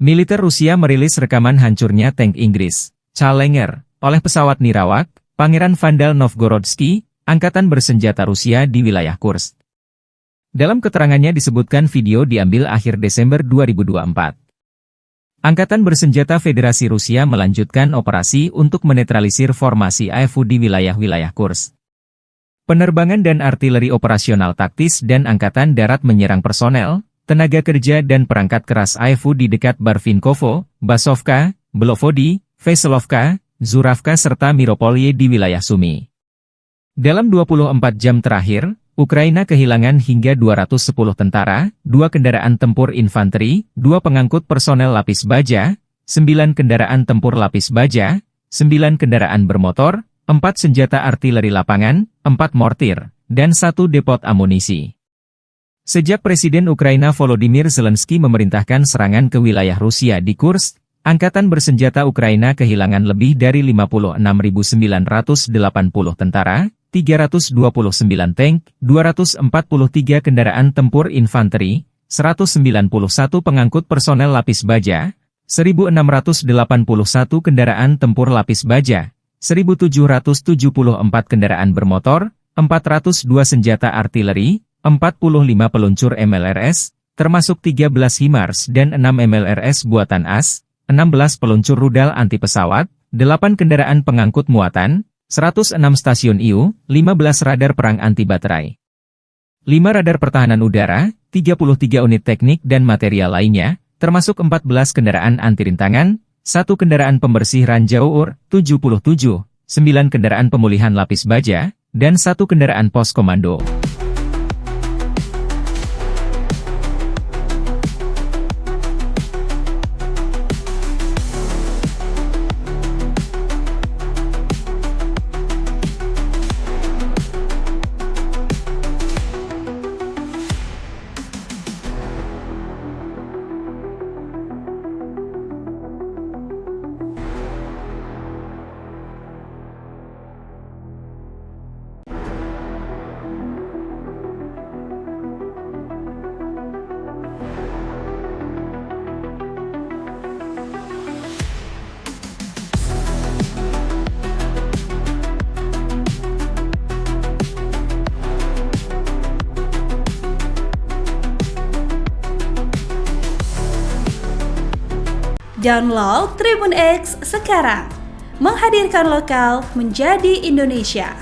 Militer Rusia merilis rekaman hancurnya tank Inggris, Challenger, oleh pesawat nirawak, Pangeran Vandal Novgorodsky, Angkatan Bersenjata Rusia di wilayah Kursk. Dalam keterangannya disebutkan video diambil akhir Desember 2024. Angkatan Bersenjata Federasi Rusia melanjutkan operasi untuk menetralisir formasi AFU di wilayah-wilayah Kursk. Penerbangan dan artileri operasional taktis dan Angkatan Darat menyerang personel, tenaga kerja dan perangkat keras AFU di dekat Barvinkovo, Basovka, Belovodi, Veselovka, Zuravka serta Miropolye di wilayah Sumy. Dalam 24 jam terakhir, Ukraina kehilangan hingga 210 tentara, 2 kendaraan tempur infanteri, 2 pengangkut personel lapis baja, 9 kendaraan tempur lapis baja, 9 kendaraan bermotor, 4 senjata artileri lapangan, 4 mortir, dan 1 depot amunisi. Sejak Presiden Ukraina Volodymyr Zelensky memerintahkan serangan ke wilayah Rusia di Kursk, Angkatan Bersenjata Ukraina kehilangan lebih dari 56.980 tentara, 329 tank, 243 kendaraan tempur infanteri, 191 pengangkut personel lapis baja, 1.681 kendaraan tempur lapis baja, 1.774 kendaraan bermotor, 402 senjata artileri, 45 peluncur MLRS, termasuk 13 HIMARS dan 6 MLRS buatan AS, 16 peluncur rudal anti pesawat, 8 kendaraan pengangkut muatan, 106 stasiun IU, 15 radar perang anti baterai, 5 radar pertahanan udara, 33 unit teknik dan material lainnya, termasuk 14 kendaraan anti rintangan, 1 kendaraan pembersih ranjau UR-77, 9 kendaraan pemulihan lapis baja, dan 1 kendaraan pos komando. Download Tribun X sekarang, menghadirkan lokal menjadi Indonesia.